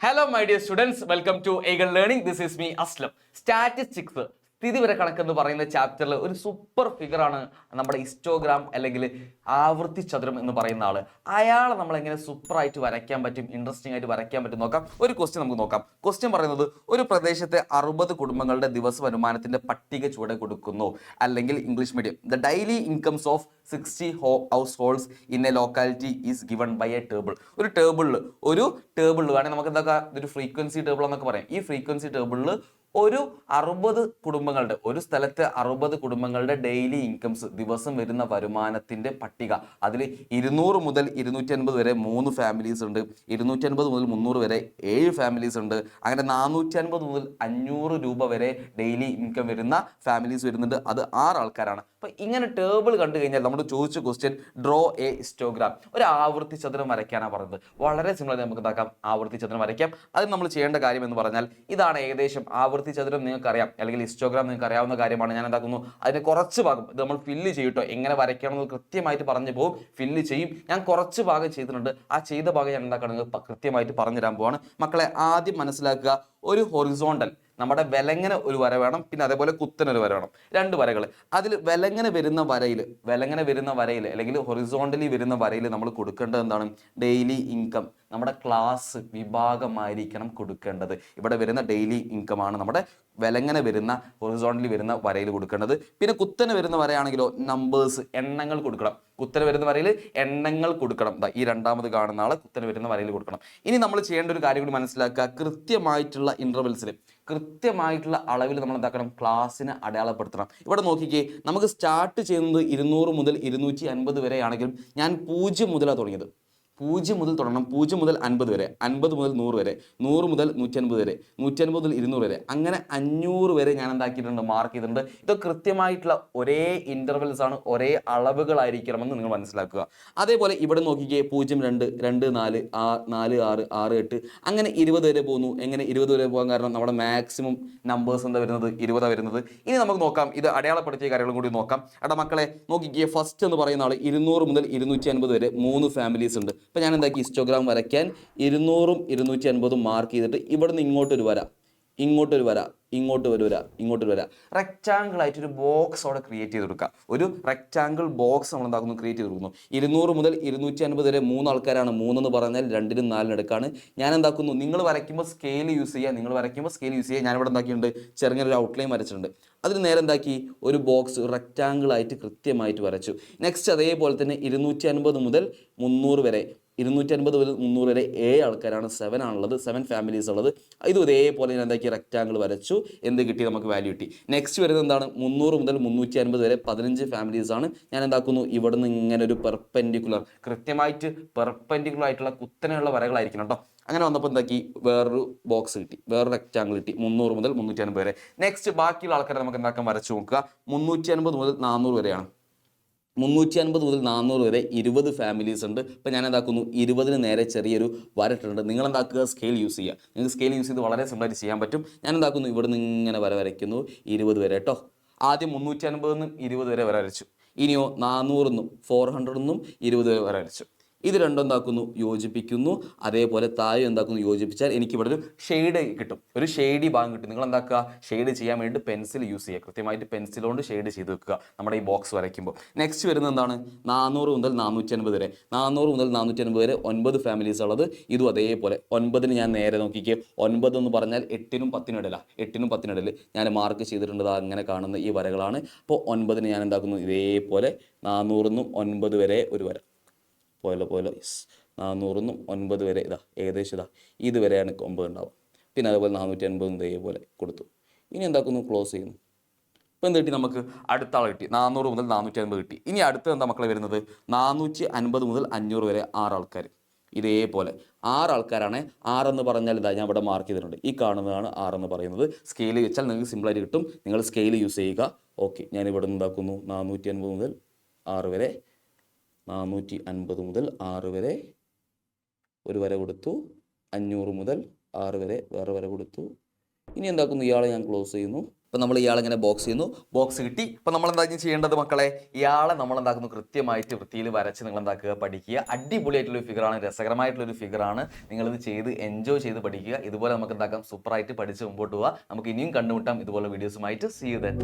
Hello, my dear students. Welcome to Eagle Learning. This is me, Aslam. Statistics. സ്ഥിതിവിവര കണക്കെന്ന് പറയുന്ന ചാപ്റ്ററിൽ ഒരു super ഫിഗറാണ് നമ്മുടെ histogram അല്ലെങ്കിൽ ആവൃത്തിചതുരം എന്ന് പറയുന്ന ആള്. അയാളെ നമ്മൾ എങ്ങനെ സൂപ്പറായിട്ട് വരയ്ക്കാൻ പറ്റും, ഇൻട്രസ്റ്റിംഗ് ആയിട്ട് വരയ്ക്കാൻ പറ്റും നോക്കാം. ഒരു ക്വസ്റ്റ്യൻ നമുക്ക് നോക്കാം. ക്വസ്റ്റ്യൻ പറയുന്നത് ഒരു പ്രദേശത്തെ 60 കുടുംബങ്ങളുടെ ദിവസ വരുമാനത്തിന്റെ പട്ടിക ചുവടെ കൊടുക്കുന്നു. അല്ലെങ്കിൽ English medium the daily incomes of 60 households in a locality is given by a table. ഒരു ടേബിളിൽ വേണമെങ്കിൽ നമുക്ക് എന്താ ഒരു ഫ്രീക്വൻസി ടേബിൾ എന്നൊക്കെ പറയാം. ഈ ഫ്രീക്വൻസി ടേബിളിൽ ഒരു 60 കുടുംബങ്ങളുടെ, ഒരു സ്ഥലത്തെ 60 കുടുംബങ്ങളുടെ ഡെയിലി ഇൻകംസ്, ദിവസം വരുന്ന വരുമാനത്തിന്റെ പട്ടിക. അതിൽ 200 മുതൽ 250 വരെ 3 ഫാമിലീസ് ഉണ്ട്, 250 മുതൽ 300 വരെ 7 ഫാമിലീസ് ഉണ്ട്, അങ്ങനെ 450 മുതൽ 500 രൂപ വരെ ഡെയിലി ഇൻകം വരുന്ന ഫാമിലീസ് വരുന്നുണ്ട്. അത് 6 ആൾക്കാരാണ്. അപ്പൊ ഇങ്ങനെ ടേബിൾ കണ്ടു കഴിഞ്ഞാൽ നമ്മൾ ചോദിച്ച ക്വസ്റ്റ്യൻ ഡ്രോ എ ഹിസ്റ്റോഗ്രാം, ഒരു ആവൃത്തി ചതുരം വരയ്ക്കാനാണ് പറഞ്ഞത്. വളരെ സിമ്പിളായി നമുക്ക് എന്താക്കാം, ആവൃത്തി ചതുരം വരയ്ക്കാം. അത് നമ്മൾ ചെയ്യേണ്ട കാര്യം എന്ന് പറഞ്ഞാൽ ഇതാണ്. ഏകദേശം ആവൃത്തി ചതുരം നിങ്ങൾക്ക് അറിയാം, അല്ലെങ്കിൽ ഹിസ്റ്റോഗ്രാം നിങ്ങൾക്ക് അറിയാവുന്ന കാര്യമാണ്. ഞാൻ എന്താക്കുന്നു, അതിന് കുറച്ച് ഭാഗം ഇത് നമ്മൾ ഫില്ല് ചെയ്യട്ടോ. എങ്ങനെ വരയ്ക്കണം എന്ന് കൃത്യമായിട്ട് പറഞ്ഞു പോകും, ഫില്ല് ചെയ്യും. ഞാൻ കുറച്ച് ഭാഗം ചെയ്തിട്ടുണ്ട്. ആ ചെയ്ത ഭാഗം ഞാൻ എന്താക്കണം കൃത്യമായിട്ട് പറഞ്ഞു തരാൻ പോവാണ്. മക്കളെ ആദ്യം മനസ്സിലാക്കുക, ഒരു ഹൊറിസോണ്ടൽ നമ്മുടെ വിലങ്ങനെ ഒരു വര വേണം, പിന്നെ അതേപോലെ കുത്തനൊരു വര വേണം. 2 വരകൾ. അതിൽ വിലങ്ങനെ വരുന്ന വരയിൽ അല്ലെങ്കിൽ ഹൊറിസോണ്ടലി വരുന്ന വരയിൽ നമ്മൾ കൊടുക്കേണ്ടത് എന്താണ്? ഡെയിലി ഇൻകം, നമ്മുടെ ക്ലാസ് വിഭാഗമായിരിക്കണം കൊടുക്കേണ്ടത്. ഇവിടെ വരുന്ന ഡെയിലി ഇൻകം ആണ് നമ്മുടെ വിലങ്ങനെ വരുന്ന ഹൊറിസോണ്ടലി വരുന്ന വരയിൽ കൊടുക്കേണ്ടത്. പിന്നെ കുത്തനെ വരുന്ന വരയാണെങ്കിലോ നമ്പേഴ്സ്, എണ്ണങ്ങൾ കൊടുക്കണം. കുത്തനെ വരുന്ന വരയിൽ എണ്ണങ്ങൾ കൊടുക്കണം. ഈ രണ്ടാമത് കാണുന്ന ആളെ കുത്തനെ വരുന്ന വരയിൽ കൊടുക്കണം. ഇനി നമ്മൾ ചെയ്യേണ്ട ഒരു കാര്യം കൂടി മനസ്സിലാക്കുക, കൃത്യമായിട്ടുള്ള ഇന്റർവെൽസിൽ, കൃത്യമായിട്ടുള്ള അളവിൽ നമ്മൾ എന്താക്കണം, ക്ലാസ്സിനെ അടയാളപ്പെടുത്തണം. ഇവിടെ നോക്കിക്കേ, നമുക്ക് സ്റ്റാർട്ട് ചെയ്യുന്നത് 200 മുതൽ 250 വരെ ആണെങ്കിലും ഞാൻ 0 മുതലാണ് തുടങ്ങിയത്. 0 മുതൽ തുടങ്ങണം. 0 മുതൽ 50 വരെ, 50 മുതൽ 100 വരെ, 100 മുതൽ 150 വരെ, 150 മുതൽ 200 വരെ, അങ്ങനെ 500 വരെ ഞാൻ എന്താക്കിയിട്ടുണ്ട്, മാർക്ക് ചെയ്തിട്ടുണ്ട്. ഇത് കൃത്യമായിട്ടുള്ള ഒരേ ഇന്റർവെൽസ് ആണ്, ഒരേ അളവുകളായിരിക്കണമെന്ന് നിങ്ങൾ മനസ്സിലാക്കുക. അതേപോലെ ഇവിടെ നോക്കിക്കേ, 0, 2, 2, 4, 4, 6, 6, 8, അങ്ങനെ 20 വരെ പോകുന്നു. എങ്ങനെ 20 വരെ പോകാൻ കാരണം നമ്മുടെ മാക്സിമം നമ്പേഴ്സ് എന്താ വരുന്നത്, 20 വരുന്നത്. ഇനി നമുക്ക് നോക്കാം, ഇത് അടയാളപ്പെടുത്തിയ കാര്യങ്ങളും കൂടി നോക്കാം. എടാ മക്കളെ നോക്കിക്കേ, ഫസ്റ്റ് എന്ന് പറയുന്ന ആൾ 200 മുതൽ 250 വരെ 3 ഫാമിലീസ് ഉണ്ട്. അപ്പോൾ ഞാൻ എന്താക്കി, ഹിസ്റ്റോഗ്രാം വരയ്ക്കാൻ 200ഉം 250ഉം മാർക്ക് ചെയ്തിട്ട് ഇവിടുന്ന് ഇങ്ങോട്ടൊരു വര, ഇങ്ങോട്ടൊരു വര, ഇങ്ങോട്ടൊരു വര, റെക്റ്റാങ്കിൾ ആയിട്ട് ഒരു ബോക്സ് അവിടെ ക്രിയേറ്റ് ചെയ്ത് കൊടുക്കുക. ഒരു റെക്റ്റാങ്കിൾ ബോക്സ് നമ്മൾ എന്താക്കുന്നു, ക്രിയേറ്റ് ചെയ്ത് കൊടുക്കുന്നു. 200 മുതൽ 250 വരെ 3 ആൾക്കാരാണ്. 3 എന്ന് പറഞ്ഞാൽ 2നും 4നും എടുക്കാണ്. ഞാൻ എന്താക്കുന്നു, നിങ്ങൾ വരയ്ക്കുമ്പോൾ സ്കെയിൽ യൂസ് ചെയ്യുക. ഞാൻ ഇവിടെ എന്താക്കിയിട്ടുണ്ട്, ചെറുങ്ങനൊരു ഔട്ട്ലൈൻ വരച്ചിട്ടുണ്ട്. അതിന് നേരെ എന്താക്കി, ഒരു ബോക്സ് റെക്റ്റാങ്കിൾ ആയിട്ട് കൃത്യമായിട്ട് വരച്ചു. നെക്സ്റ്റ് അതേപോലെ തന്നെ 250 മുതൽ 300 വരെ, 250 മുതൽ 300 വരെ 7 ആൾക്കാരാണ്, 7 ആണുള്ളത്, 7 ഫാമിലീസ് ഉള്ളത്. ഇതും ഇതേപോലെ ഞാൻ എന്താക്കി, റെക്റ്റാങ്കിൾ വരച്ചു. എന്ത് കിട്ടി, നമുക്ക് വാല്യൂ കിട്ടി. നെക്സ്റ്റ് വരുന്നത് എന്താണ്, 300 മുതൽ 350 വരെ 15 ഫാമിലീസ് ആണ്. ഞാൻ എന്താക്കുന്നു, ഇവിടുന്ന് ഇങ്ങനെ ഒരു പെർപെൻഡിക്കുലർ, കൃത്യമായിട്ട് പെർപെൻഡിക്കുലർ ആയിട്ടുള്ള കുത്തനെയുള്ള വരകളായിരിക്കണം കേട്ടോ. അങ്ങനെ വന്നപ്പോൾ എന്താക്കി, വേറൊരു ബോക്സ് കിട്ടി, വേറൊരു റെക്റ്റാങ്കിൾ കിട്ടി, 300 മുതൽ 350 വരെ. നെക്സ്റ്റ് ബാക്കിയുള്ള ആൾക്കാരെ നമുക്ക് എന്താക്കാൻ വരച്ചു നോക്കുക. 350 മുതൽ 400 വരെയാണ്. 350 മുതൽ 400 വരെ 20 ഫാമിലീസ് ഉണ്ട്. അപ്പോൾ ഞാൻ എന്താക്കുന്നു, 20ന് നേരെ ചെറിയൊരു വരട്ടുണ്ട്. നിങ്ങൾ എന്താക്കുക, സ്കെയിൽ യൂസ് ചെയ്യുക. നിങ്ങൾക്ക് സ്കെയിൽ യൂസ് ചെയ്ത് വളരെ സിമ്പിളായിട്ട് ചെയ്യാൻ പറ്റും. ഞാൻ എന്താക്കുന്നു, ഇവിടെ നിന്ന് ഇങ്ങനെ വരയ്ക്കുന്നു, 20 വരെ കേട്ടോ. ആദ്യം 350 20 വരെ വരച്ചു. ഇനിയോ 400 400 20 വരെ വരച്ചു. ഇത് രണ്ടും എന്താക്കുന്നു, യോജിപ്പിക്കുന്നു. അതേപോലെ താഴെ എന്താക്കുന്നു, യോജിപ്പിച്ചാൽ എനിക്കിവിടെ ഒരു ഷെയ്ഡ് കിട്ടും, ഒരു ഷെയ്ഡി ഭാഗം കിട്ടും. നിങ്ങൾ എന്താക്കുക, ഷെയ്ഡ് ചെയ്യാൻ വേണ്ടി പെൻസിൽ യൂസ് ചെയ്യുക. കൃത്യമായിട്ട് പെൻസിൽ കൊണ്ട് ഷെയ്ഡ് ചെയ്ത് വെക്കുക നമ്മുടെ ഈ ബോക്സ് വരയ്ക്കുമ്പോൾ. നെക്സ്റ്റ് വരുന്നത് എന്താണ്, 400 മുതൽ 450 വരെ, 400 മുതൽ 450 വരെ 9 ഫാമിലീസ് ഉള്ളത്. ഇതും അതേപോലെ 9ന് ഞാൻ നേരെ നോക്കിക്കേ, 9 എന്ന് പറഞ്ഞാൽ 8നും 10നും ഇടയിലാണ്, 8നും 10നും ഇടയിൽ ഞാൻ മാർക്ക് ചെയ്തിട്ടുണ്ട്. അങ്ങനെ കാണുന്ന ഈ വരകളാണ്. അപ്പോൾ 9ന് ഞാൻ എന്താക്കുന്നു, ഇതേപോലെ 400 9 വരെ ഒരു വര, പോലെ 400 9 വരെ, ഏകദേശം ഇതുവരെയാണ് 9 ഉണ്ടാവും. പിന്നെ അതേപോലെ 450 ഇതേപോലെ കൊടുത്തു. ഇനി എന്താക്കുന്നു, ക്ലോസ് ചെയ്യുന്നു. ഇപ്പം എന്ത് കിട്ടി, നമുക്ക് അടുത്ത ആൾ കിട്ടി, 400 മുതൽ 450 കിട്ടി. ഇനി അടുത്ത എന്താ മക്കളെ വരുന്നത്, 450 മുതൽ 500 വരെ 6 ആൾക്കാർ. ഇതേപോലെ 6 ആൾക്കാരാണ്. 6 എന്ന് പറഞ്ഞാൽ ഞാൻ ഇവിടെ മാർക്ക് ചെയ്തിട്ടുണ്ട്. ഈ കാണുന്നതാണ് 6 എന്ന് പറയുന്നത്. സ്കെയിൽ വെച്ചാൽ നിങ്ങൾക്ക് സിമ്പിളായിട്ട് കിട്ടും. നിങ്ങൾ സ്കെയിൽ യൂസ് ചെയ്യുക. ഓക്കെ, ഞാൻ ഇവിടെ നിന്ന് എന്താക്കുന്നു, 450 മുതൽ 6 വരെ, 450 മുതൽ 6 വരെ ഒരു വര കൊടുത്തു. 500 മുതൽ 6 വരെ വേറെ വര കൊടുത്തു. ഇനി എന്താക്കുന്നു, ഇയാളെ ഞാൻ ക്ലോസ് ചെയ്യുന്നു. ഇപ്പം നമ്മൾ ഇയാളിങ്ങനെ ബോക്സ് ചെയ്യുന്നു, ബോക്സ് കിട്ടി. ഇപ്പം നമ്മൾ എന്തായാലും ചെയ്യേണ്ടത് മക്കളെ, ഇയാളെ നമ്മൾ എന്താക്കുന്നു, കൃത്യമായിട്ട് വൃത്തിയിൽ വരച്ച് നിങ്ങൾ എന്താക്കുക, പഠിക്കുക. അടിപൊളിയായിട്ടുള്ളൊരു ഫിഗറാണ്, രസകരമായിട്ടുള്ളൊരു ഫിഗറാണ്. നിങ്ങളിത് ചെയ്ത് എൻജോയ് ചെയ്ത് പഠിക്കുക. ഇതുപോലെ നമുക്ക് എന്താക്കാം, സൂപ്പറായിട്ട് പഠിച്ച് മുമ്പോട്ട് പോവുക. നമുക്ക് ഇനിയും കണ്ടുമുട്ടാം ഇതുപോലെ വീഡിയോസുമായിട്ട്. See you then.